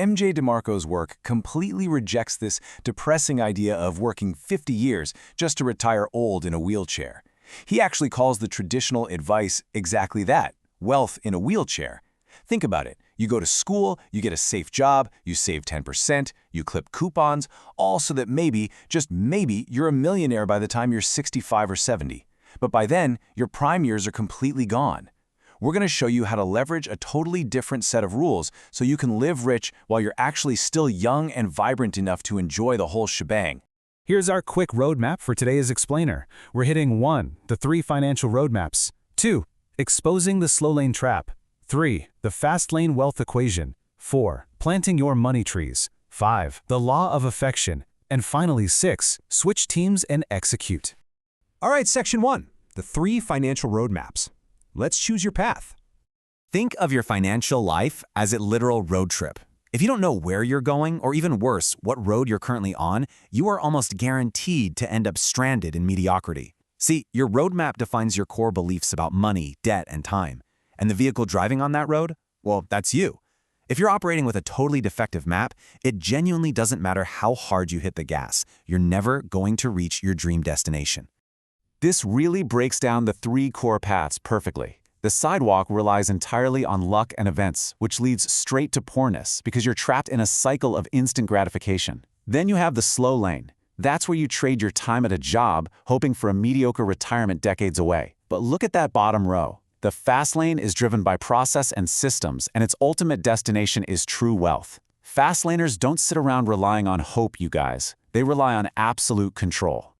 MJ DeMarco's work completely rejects this depressing idea of working 50 years just to retire old in a wheelchair. He actually calls the traditional advice exactly that, wealth in a wheelchair. Think about it. You go to school, you get a safe job, you save 10%, you clip coupons, all so that maybe, just maybe, you're a millionaire by the time you're 65 or 70. But by then, your prime years are completely gone. We're going to show you how to leverage a totally different set of rules so you can live rich while you're actually still young and vibrant enough to enjoy the whole shebang. Here's our quick roadmap for today's explainer. We're hitting 1. The 3 financial roadmaps. 2. Exposing the Slowlane trap. 3. The Fastlane wealth equation. 4. Planting your money trees. 5. The law of affection. And finally 6. Switch teams and execute. All right, section 1. The 3 financial roadmaps. Let's choose your path. Think of your financial life as a literal road trip. If you don't know where you're going, or even worse, what road you're currently on, you are almost guaranteed to end up stranded in mediocrity. See, your roadmap defines your core beliefs about money, debt, and time. And the vehicle driving on that road? Well, that's you. If you're operating with a totally defective map, it genuinely doesn't matter how hard you hit the gas. You're never going to reach your dream destination. This really breaks down the 3 core paths perfectly. The sidewalk relies entirely on luck and events, which leads straight to poorness because you're trapped in a cycle of instant gratification. Then you have the slow lane. That's where you trade your time at a job, hoping for a mediocre retirement decades away. But look at that bottom row. The fast lane is driven by process and systems, and its ultimate destination is true wealth. Fast laners don't sit around relying on hope, you guys. They rely on absolute control.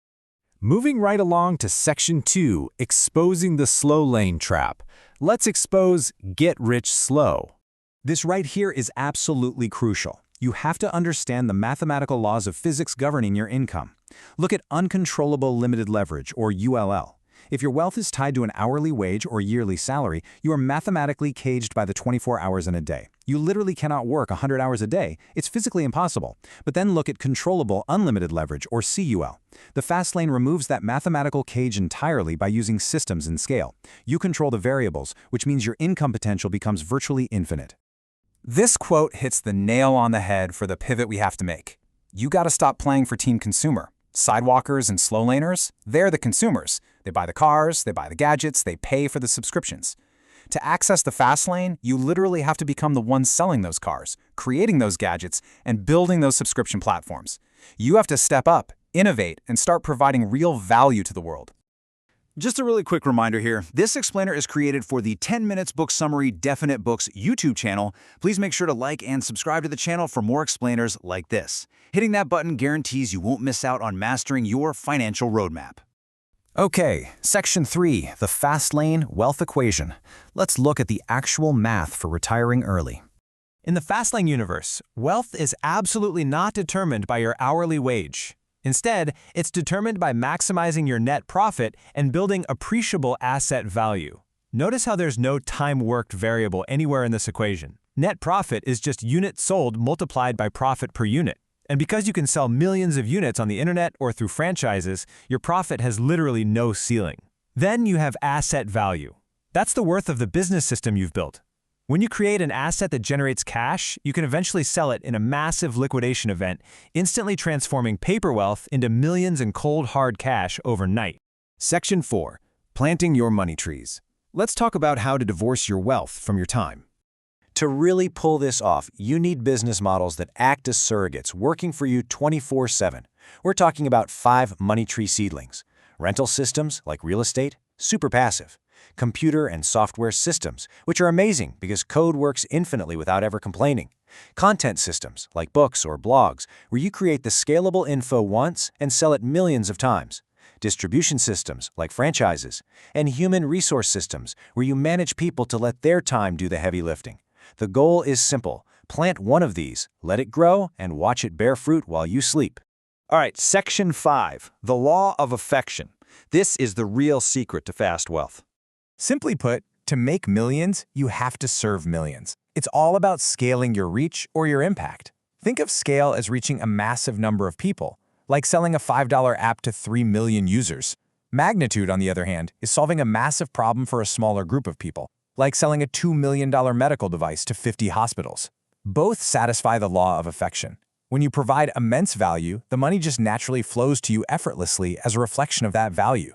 Moving right along to section 2, exposing the slow lane trap. Let's expose get rich slow. This right here is absolutely crucial. You have to understand the mathematical laws of physics governing your income. Look at uncontrollable limited leverage, or ULL. If your wealth is tied to an hourly wage or yearly salary, you are mathematically caged by the 24 hours in a day. You literally cannot work 100 hours a day. It's physically impossible. But then look at controllable unlimited leverage, or CUL. The fast lane removes that mathematical cage entirely by using systems and scale. You control the variables, which means your income potential becomes virtually infinite. This quote hits the nail on the head for the pivot we have to make. You got to stop playing for team consumer. Sidewalkers and slow laners, they're the consumers. They buy the cars, they buy the gadgets, they pay for the subscriptions. To access the fast lane, you literally have to become the one selling those cars, creating those gadgets, and building those subscription platforms. You have to step up, innovate, and start providing real value to the world. Just a really quick reminder here, this explainer is created for the 10 Minutes Book Summary Definite Books YouTube channel. Please make sure to like and subscribe to the channel for more explainers like this. Hitting that button guarantees you won't miss out on mastering your financial roadmap. Okay, section 3, the Fastlane wealth equation. Let's look at the actual math for retiring early. In the Fastlane universe, wealth is absolutely not determined by your hourly wage. Instead, it's determined by maximizing your net profit and building appreciable asset value. Notice how there's no time-worked variable anywhere in this equation. Net profit is just units sold multiplied by profit per unit. And because you can sell millions of units on the internet or through franchises, your profit has literally no ceiling. Then you have asset value. That's the worth of the business system you've built. When you create an asset that generates cash, you can eventually sell it in a massive liquidation event, instantly transforming paper wealth into millions in cold, hard cash overnight. Section 4. Planting your money trees. Let's talk about how to divorce your wealth from your time. To really pull this off, you need business models that act as surrogates, working for you 24/7. We're talking about 5 money tree seedlings. Rental systems, like real estate, super passive. Computer and software systems, which are amazing because code works infinitely without ever complaining. Content systems, like books or blogs, where you create the scalable info once and sell it millions of times. Distribution systems, like franchises. And human resource systems, where you manage people to let their time do the heavy lifting. The goal is simple. Plant one of these, let it grow, and watch it bear fruit while you sleep. All right, section 5, the law of affection. This is the real secret to fast wealth. Simply put, to make millions, you have to serve millions. It's all about scaling your reach or your impact. Think of scale as reaching a massive number of people, like selling a $5 app to 3 million users. Magnitude, on the other hand, is solving a massive problem for a smaller group of people, like selling a $2 million medical device to 50 hospitals. Both satisfy the law of affection. When you provide immense value, the money just naturally flows to you effortlessly as a reflection of that value.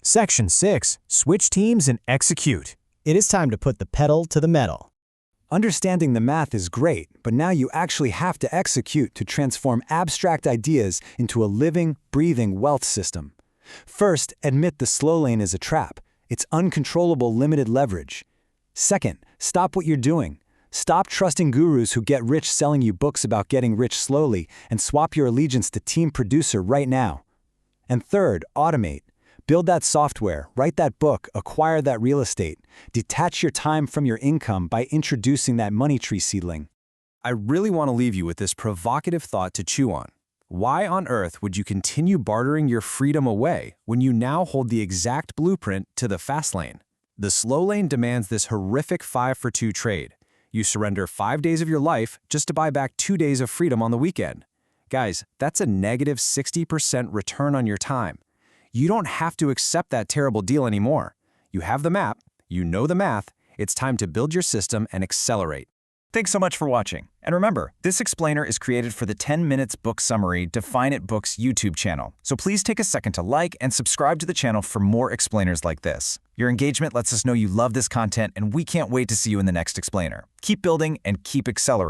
Section 6. Switch teams and execute. It is time to put the pedal to the metal. Understanding the math is great, but now you actually have to execute to transform abstract ideas into a living, breathing wealth system. First, admit the slow lane is a trap. It's uncontrollable limited leverage. Second, stop what you're doing. Stop trusting gurus who get rich selling you books about getting rich slowly and swap your allegiance to Team Producer right now. And third, automate. Build that software, write that book, acquire that real estate. Detach your time from your income by introducing that money tree seedling. I really want to leave you with this provocative thought to chew on. Why on earth would you continue bartering your freedom away when you now hold the exact blueprint to the fast lane? The slow lane demands this horrific 5-for-2 trade. You surrender 5 days of your life just to buy back 2 days of freedom on the weekend. Guys, that's a negative 60% return on your time. You don't have to accept that terrible deal anymore. You have the map, you know the math, it's time to build your system and accelerate. Thanks so much for watching. And remember, this explainer is created for the 10 Minutes Book Summary Define It Books YouTube channel. So please take a second to like and subscribe to the channel for more explainers like this. Your engagement lets us know you love this content, and we can't wait to see you in the next explainer. Keep building and keep accelerating.